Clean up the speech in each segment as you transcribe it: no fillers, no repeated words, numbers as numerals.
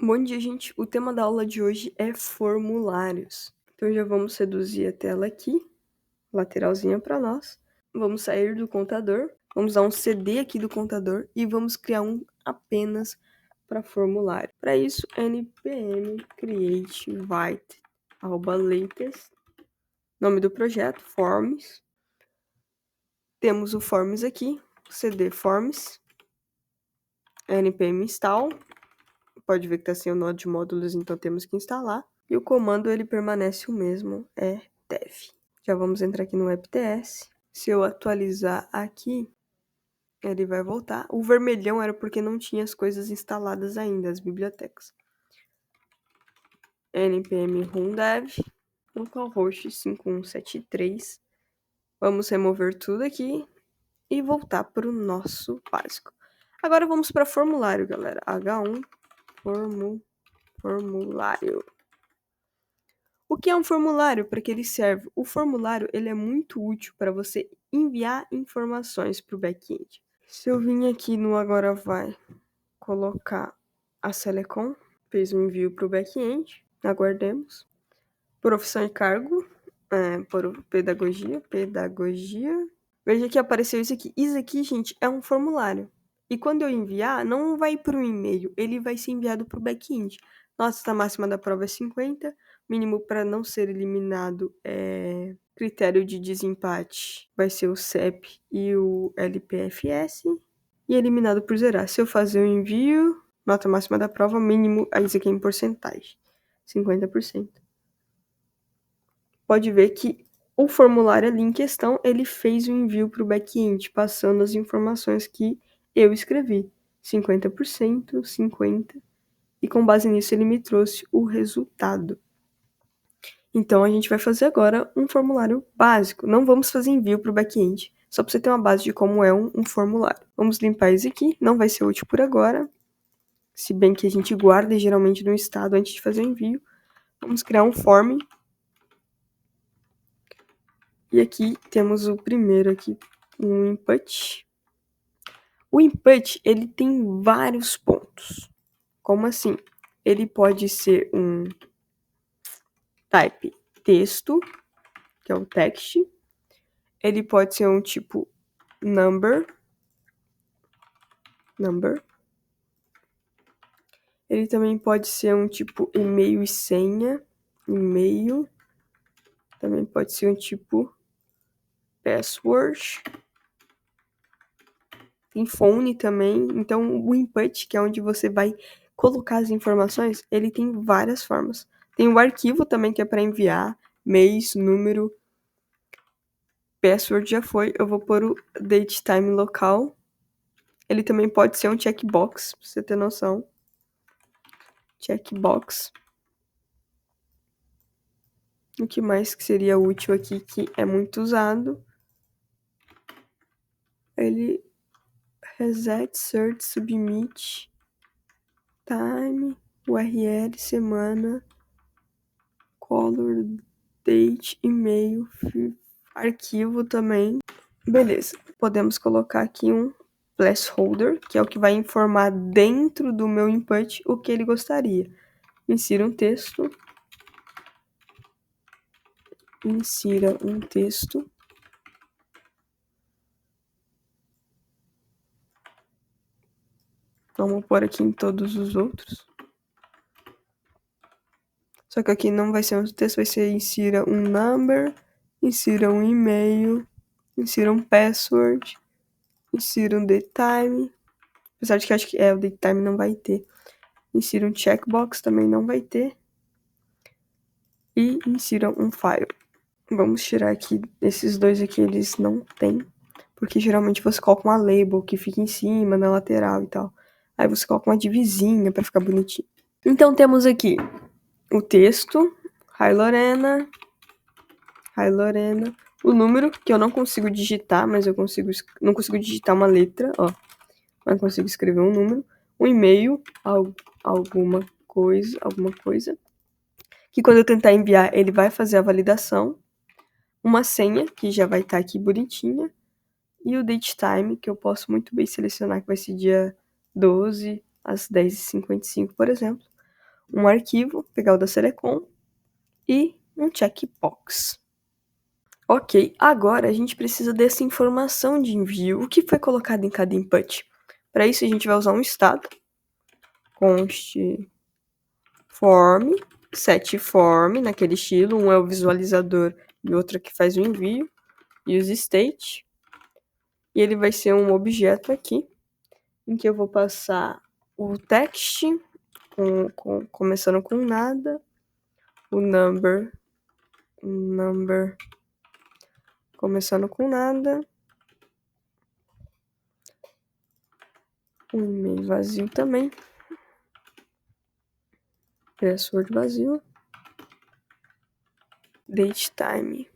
Bom dia, gente. O tema da aula de hoje é formulários. Então já vamos reduzir a tela aqui, lateralzinha para nós. Vamos sair do contador, vamos dar um CD aqui do contador e vamos criar um apenas para formulário. Para isso, npm create byte _latest, nome do projeto, forms. Temos o forms aqui, cd forms, npm install. Pode ver que está sem o nó de módulos, então temos que instalar. E o comando ele permanece o mesmo, é dev. Já vamos entrar aqui no WebTS. Se eu atualizar aqui, ele vai voltar. O vermelhão era porque não tinha as coisas instaladas ainda, as bibliotecas. npm run dev, localhost 5173. Vamos remover tudo aqui e voltar para o nosso básico. Agora vamos para formulário, galera. H1 formulário. O que é um formulário? Para que ele serve? O formulário ele é muito útil para você enviar informações para o back-end. Se eu vim aqui no Agora Vai colocar a Selecom, fez um envio para o back-end, aguardemos. Profissão e cargo, por pedagogia. Veja que apareceu isso aqui. Isso aqui, gente, é um formulário. E quando eu enviar, não vai para o e-mail, ele vai ser enviado para o back-end. Nota máxima da prova é 50, mínimo para não ser eliminado é critério de desempate, vai ser o CEP e o LPFS, e eliminado por zerar. Se eu fazer o envio, nota máxima da prova, mínimo, aí isso aqui é em porcentagem, 50%. Pode ver que o formulário ali em questão, ele fez o envio para o back-end, passando as informações que eu escrevi. 50%, 50%, e com base nisso ele me trouxe o resultado. Então a gente vai fazer agora um formulário básico. Não vamos fazer envio para o back-end, só para você ter uma base de como é um formulário. Vamos limpar isso aqui, não vai ser útil por agora, se bem que a gente guarda geralmente no estado antes de fazer o envio. Vamos criar um form. E aqui temos o primeiro aqui, um input. O input, ele tem vários pontos. Como assim? Ele pode ser um type texto, que é o text. Ele pode ser um tipo number. Ele também pode ser um tipo e-mail e senha. E-mail. Também pode ser um tipo password. Tem phone também. Então, o input, que é onde você vai colocar as informações, ele tem várias formas. Tem o arquivo também, que é para enviar, mês, número, password já foi. Eu vou pôr o date time local. Ele também pode ser um checkbox, pra você ter noção. Checkbox. O que mais que seria útil aqui, que é muito usado? Ele reset, search, submit, time, URL, semana, color, date, e-mail, arquivo também. Beleza, podemos colocar aqui um placeholder, que é o que vai informar dentro do meu input o que ele gostaria. Insira um texto. Vamos pôr aqui em todos os outros. Só que aqui não vai ser um texto, vai ser insira um number, insira um e-mail, insira um password, insira um datetime. Apesar de que acho que o datetime não vai ter. Insira um checkbox, também não vai ter. E insira um file. Vamos tirar aqui, esses dois aqui eles não tem. Porque geralmente você coloca uma label que fica em cima, na lateral e tal. Aí você coloca uma divisinha pra ficar bonitinho. Então temos aqui o texto, Hi Lorena, o número, que eu não consigo digitar, mas não consigo digitar uma letra, ó, mas consigo escrever um número, um e-mail, alguma coisa, que quando eu tentar enviar, ele vai fazer a validação, uma senha, que já vai estar aqui bonitinha, e o date time, que eu posso muito bem selecionar, que vai ser dia 12 às 10h55, por exemplo. um arquivo, pegar o da Selecom e um checkbox. Ok, agora a gente precisa dessa informação de envio, o que foi colocado em cada input. Para isso a gente vai usar um estado, const form, set form, naquele estilo, um é o visualizador e outro que faz o envio, use state, e ele vai ser um objeto aqui, em que eu vou passar o text, começando com nada, o number começando com nada, o e-mail vazio também, password vazio, date time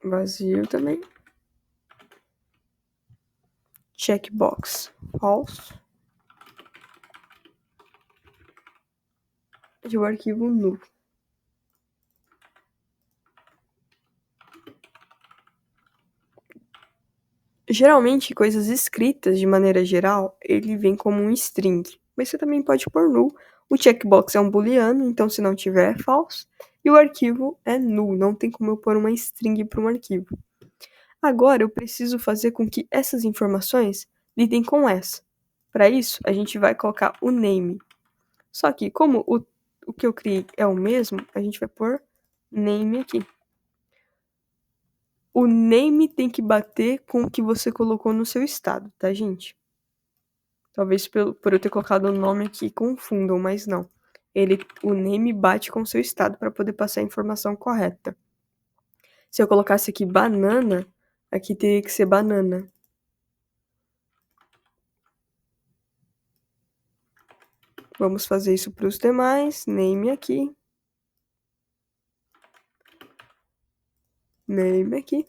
vazio também, checkbox false, e o arquivo nulo. Geralmente, coisas escritas de maneira geral, ele vem como um string, mas você também pode pôr null. O checkbox é um booleano, então se não tiver é false, e o arquivo é null, não tem como eu pôr uma string para um arquivo. Agora eu preciso fazer com que essas informações lidem com essa. Para isso, a gente vai colocar o name. Só que como o que eu criei é o mesmo, a gente vai pôr name aqui. O name tem que bater com o que você colocou no seu estado, tá, gente? Talvez por eu ter colocado o nome aqui confundam, mas não. O name bate com o seu estado para poder passar a informação correta. Se eu colocasse aqui banana, aqui teria que ser banana. Vamos fazer isso para os demais. Name aqui. Name aqui.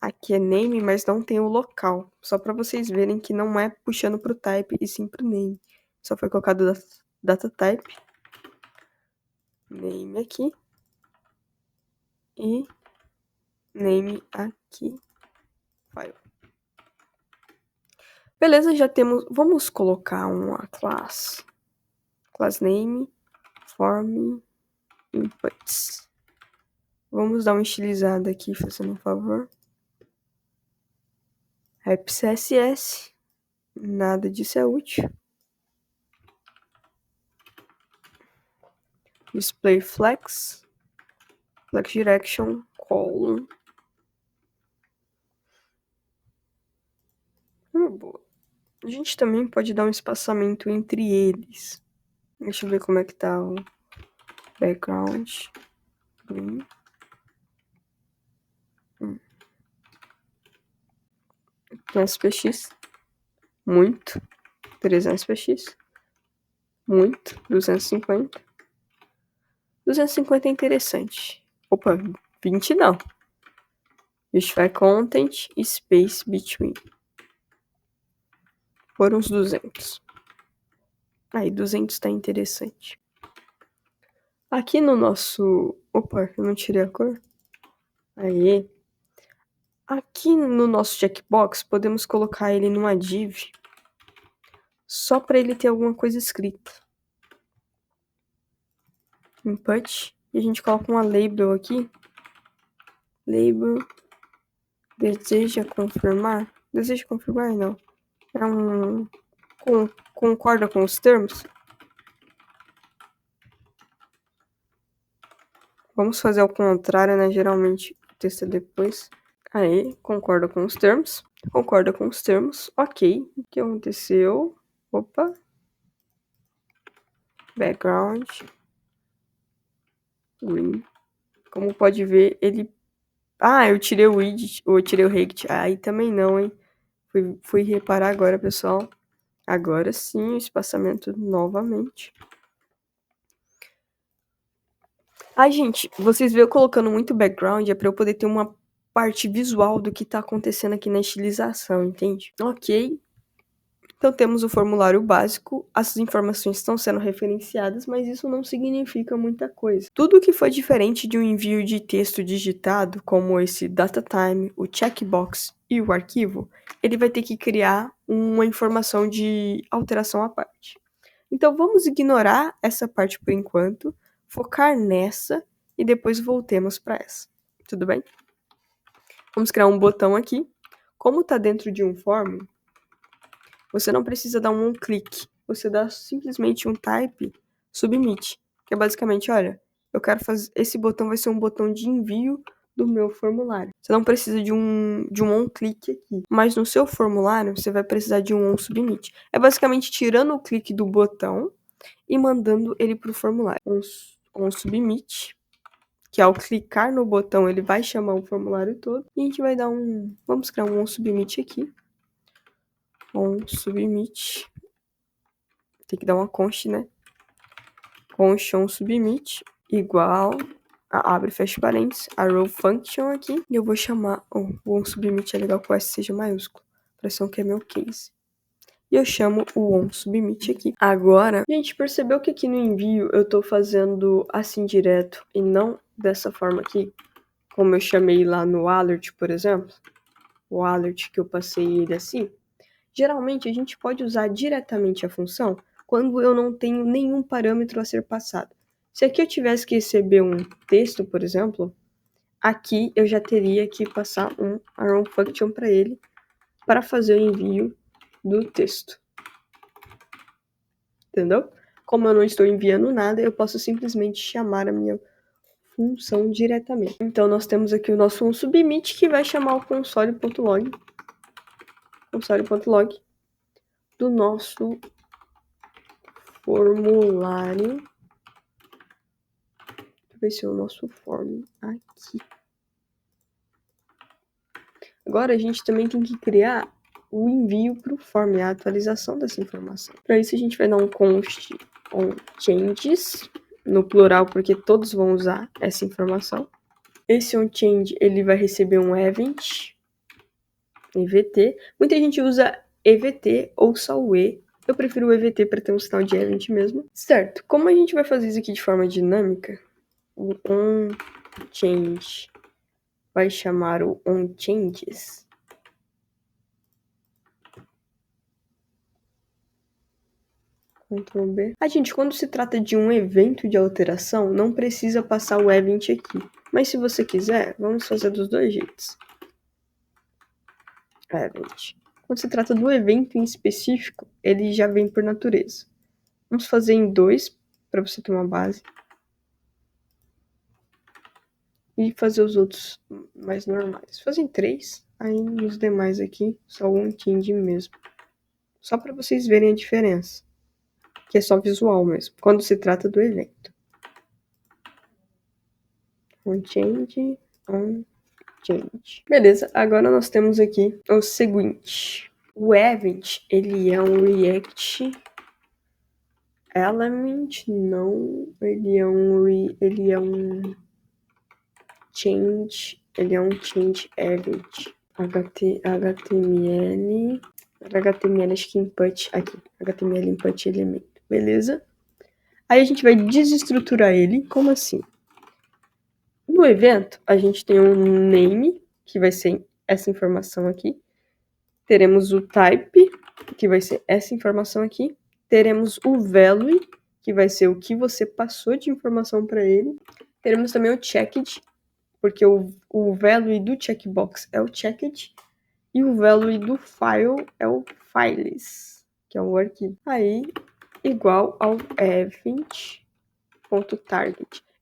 Aqui é name, mas não tem o local. Só para vocês verem que não é puxando para o type e sim para o name. Só foi colocado data type. Name aqui. E name aqui. File. Beleza, já temos. Vamos colocar uma class. Class name, form, inputs. Vamos dar uma estilizada aqui, fazendo um favor. App CSS. Nada disso é útil. Display flex. Flex direction, column. Boa. A gente também pode dar um espaçamento entre eles. Deixa eu ver como é que tá o background. Green. SPX. Muito. 300 px. Muito. 250. 250 é interessante. Opa, 20 não. Justify content, space between. Por uns 200. Aí, 200 tá interessante. Aqui no nosso... Opa, eu não tirei a cor. Aí. Aqui no nosso checkbox, podemos colocar ele numa div. Só para ele ter alguma coisa escrita. Input. E a gente coloca uma label aqui. Label. Deseja confirmar? Deseja confirmar? Não. É um... Concorda com os termos? Vamos fazer ao contrário, né? Geralmente o texto é depois. Aí, concorda com os termos. Concorda com os termos. Ok. O que aconteceu? Opa. Background. Green. Como pode ver, ele... Ah, eu tirei o widget, ou eu tirei o rect. Aí também não, hein? Fui reparar agora, pessoal. Agora sim, o espaçamento novamente. Ai, gente, vocês veem eu colocando muito background, é pra eu poder ter uma parte visual do que tá acontecendo aqui na estilização, entende? Ok. Então temos o formulário básico, as informações estão sendo referenciadas, mas isso não significa muita coisa. Tudo que foi diferente de um envio de texto digitado, como esse DataTime, o checkbox e o arquivo, ele vai ter que criar uma informação de alteração à parte. Então vamos ignorar essa parte por enquanto, focar nessa e depois voltemos para essa. Tudo bem? Vamos criar um botão aqui. Como está dentro de um form, você não precisa dar um clique. Você dá simplesmente um type submit, que é basicamente, olha, eu quero fazer, esse botão vai ser um botão de envio do meu formulário. Você não precisa de um on click aqui, mas no seu formulário você vai precisar de um on submit. É basicamente tirando o clique do botão e mandando ele para o formulário. On submit, que ao clicar no botão ele vai chamar o formulário todo e a gente vai dar vamos criar um on submit aqui. On submit. Tem que dar uma const, né? Const on submit igual abre e fecha parênteses, a row function aqui. E eu vou chamar o on submit, é legal que o S seja maiúsculo. Pressão que é meu case. E eu chamo o on submit aqui. Agora, a gente percebeu que aqui no envio eu tô fazendo assim direto e não dessa forma aqui, como eu chamei lá no alert, por exemplo. O alert que eu passei ele assim. Geralmente a gente pode usar diretamente a função quando eu não tenho nenhum parâmetro a ser passado. Se aqui eu tivesse que receber um texto, por exemplo, aqui eu já teria que passar um arrow function para ele para fazer o envio do texto. Entendeu? Como eu não estou enviando nada, eu posso simplesmente chamar a minha função diretamente. Então nós temos aqui o nosso onSubmit que vai chamar o console.log do nosso formulário. Deixa eu ver se é o nosso form aqui. Agora a gente também tem que criar o envio para o form, a atualização dessa informação. Para isso a gente vai dar um const on changes, no plural porque todos vão usar essa informação. Esse onChange ele vai receber um event, EVT. Muita gente usa EVT ou só o E. Eu prefiro o EVT para ter um sinal de event mesmo. Certo, como a gente vai fazer isso aqui de forma dinâmica, o onChange vai chamar o onChanges. Ctrl B. Gente, quando se trata de um evento de alteração, não precisa passar o event aqui. Mas se você quiser, vamos fazer dos dois jeitos. Event. Quando se trata do evento em específico, ele já vem por natureza. Vamos fazer em 2, para você ter uma base. E fazer os outros mais normais. Fazer em 3, aí nos demais aqui, só um change mesmo. Só para vocês verem a diferença. Que é só visual mesmo, quando se trata do evento. onChange. Beleza, agora nós temos aqui o seguinte. O event, ele é um React element, não, ele é um change event. HTML acho que input aqui, HTML input elemento, beleza? Aí a gente vai desestruturar ele, como assim? No evento, a gente tem um name, que vai ser essa informação aqui. Teremos o type, que vai ser essa informação aqui. Teremos o value, que vai ser o que você passou de informação para ele. Teremos também o checked, porque o value do checkbox é o checked. E o value do file é o files, que é o arquivo. Aí, igual ao event.target.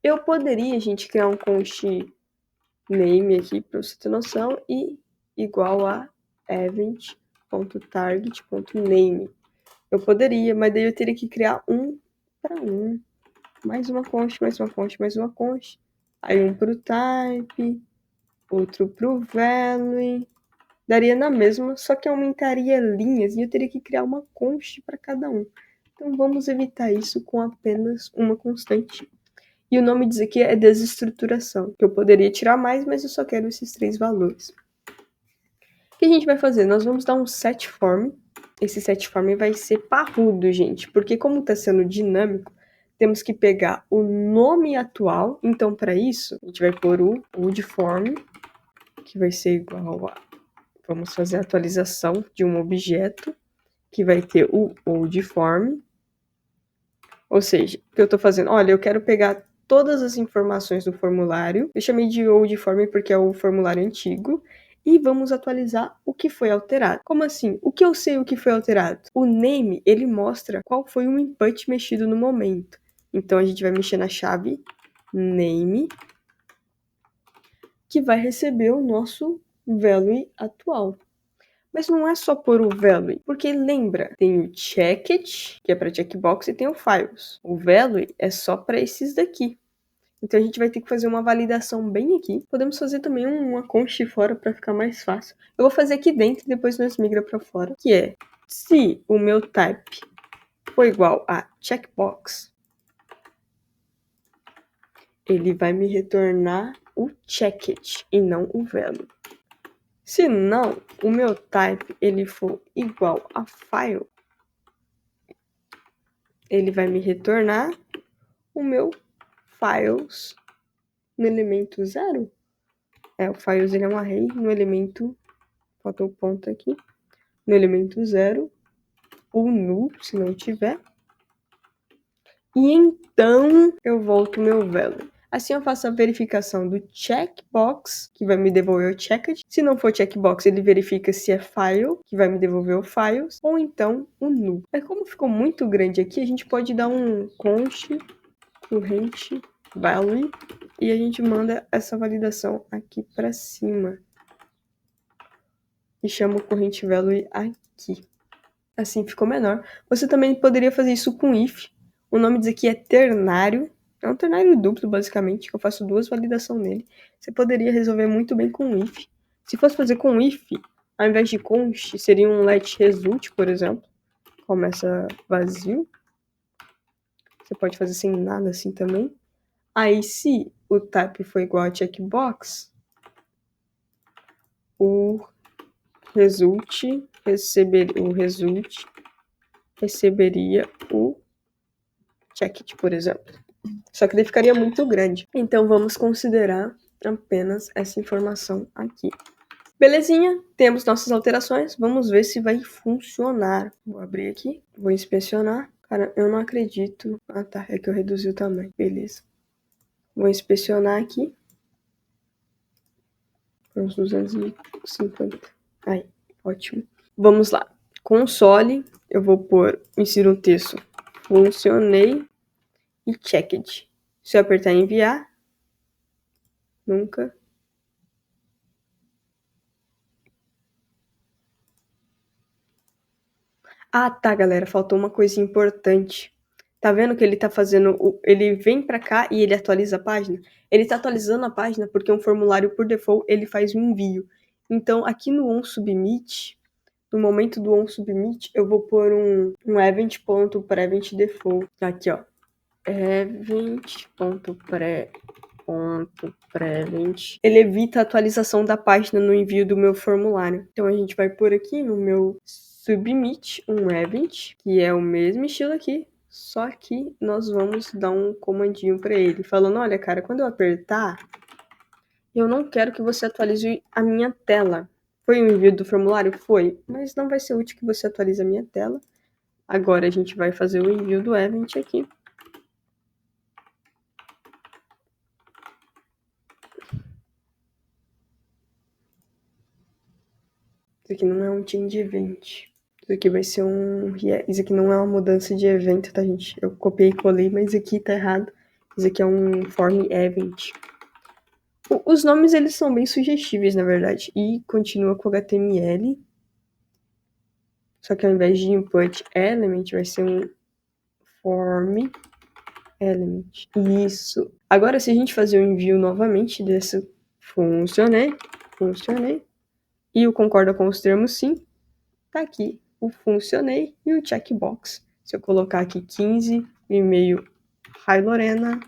Eu poderia, gente, criar um const name aqui, para você ter noção, e igual a event.target.name. Eu poderia, mas daí eu teria que criar um para um. Mais uma const, mais uma const, mais uma const. Aí um para o type, outro para o value. Daria na mesma, só que aumentaria linhas e eu teria que criar uma const para cada um. Então vamos evitar isso com apenas uma constante. E o nome disso aqui é desestruturação, que eu poderia tirar mais, mas eu só quero esses 3 valores. O que a gente vai fazer? Nós vamos dar um set form Esse setForm vai ser parrudo, gente, porque como está sendo dinâmico, temos que pegar o nome atual. Então, para isso, a gente vai pôr o oldForm, que vai ser igual a... Vamos fazer a atualização de um objeto, que vai ter o oldForm. Ou seja, o que eu estou fazendo? Olha, eu quero pegar todas as informações do formulário. Eu chamei de oldForm porque é o formulário antigo. E vamos atualizar o que foi alterado. Como assim? O que eu sei o que foi alterado? O name, ele mostra qual foi o input mexido no momento. Então, a gente vai mexer na chave name, que vai receber o nosso value atual. Mas não é só por o value, porque lembra, tem o checked, que é para checkbox, e tem o files. O value é só para esses daqui. Então a gente vai ter que fazer uma validação bem aqui. Podemos fazer também uma const fora para ficar mais fácil. Eu vou fazer aqui dentro e depois nós migra para fora. Que é, se o meu type for igual a checkbox, ele vai me retornar o checked e não o value. Se não, o meu type ele for igual a file, ele vai me retornar o meu files no elemento 0. O files ele é um array no elemento, faltou o ponto aqui, no elemento 0, ou null, se não tiver. E então eu volto o meu value. Assim eu faço a verificação do checkbox, que vai me devolver o checked. Se não for checkbox, ele verifica se é file, que vai me devolver o files, ou então o null. Mas como ficou muito grande aqui, a gente pode dar um const corrente value e a gente manda essa validação aqui para cima. E chama o corrente value aqui. Assim ficou menor. Você também poderia fazer isso com if. O nome disso aqui é ternário. É um ternário duplo, basicamente, que eu faço 2 validações nele. Você poderia resolver muito bem com if. Se fosse fazer com if, ao invés de const, seria um let result, por exemplo. Começa vazio. Você pode fazer sem nada assim também. Aí, se o type for igual a checkbox, o result receberia o checked, por exemplo. Só que daí ficaria muito grande. Então vamos considerar apenas essa informação aqui. Belezinha, temos nossas alterações. Vamos ver se vai funcionar. Vou abrir aqui, vou inspecionar. Cara, eu não acredito. Ah tá, é que eu reduzi o tamanho. Beleza. Vou inspecionar aqui. Uns 250. Aí, ótimo. Vamos lá. Console, eu vou pôr, insiro um texto. Funcionei e checked. Se eu apertar enviar, nunca. Ah, tá, galera, faltou uma coisa importante. Tá vendo que ele tá fazendo, ele vem pra cá e ele atualiza a página? Ele tá atualizando a página porque um formulário, por default, ele faz um envio. Então, aqui no onSubmit, no momento do onSubmit, eu vou pôr um event.preventDefault. Aqui, ó. Event.pre.prevent. Ele evita a atualização da página no envio do meu formulário. Então, a gente vai pôr aqui no meu submit um event, que é o mesmo estilo aqui, só que nós vamos dar um comandinho para ele, falando, olha, cara, quando eu apertar, eu não quero que você atualize a minha tela. Foi o envio do formulário? Foi, mas não vai ser útil que você atualize a minha tela. Agora a gente vai fazer o envio do event aqui. Isso aqui não é um change event. Isso aqui vai ser isso aqui não é uma mudança de evento, tá, gente? Eu copiei e colei, mas isso aqui tá errado. Isso aqui é um form event. Os nomes, eles são bem sugestíveis, na verdade. E continua com HTML. Só que ao invés de input element, vai ser um form element. Isso. Agora, se a gente fazer o envio novamente desse funcionei, e o concorda com os termos sim, tá aqui o funcionei e o checkbox. Se eu colocar aqui 15, e-mail Hi Lorena,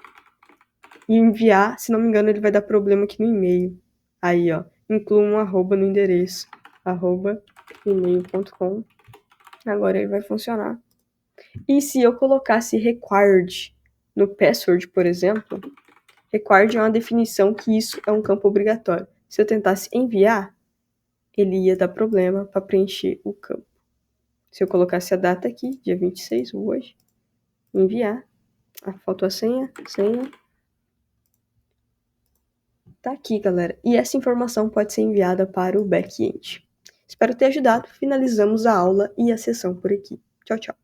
e enviar, se não me engano, ele vai dar problema aqui no e-mail. Aí, ó, inclua um arroba no endereço, @email.com. Agora ele vai funcionar. E se eu colocasse required no password, por exemplo, required é uma definição que isso é um campo obrigatório. Se eu tentasse enviar, ele ia dar problema para preencher o campo. Se eu colocasse a data aqui, dia 26, hoje, enviar, faltou a senha, tá aqui, galera. E essa informação pode ser enviada para o back-end. Espero ter ajudado. Finalizamos a aula e a sessão por aqui. Tchau, tchau.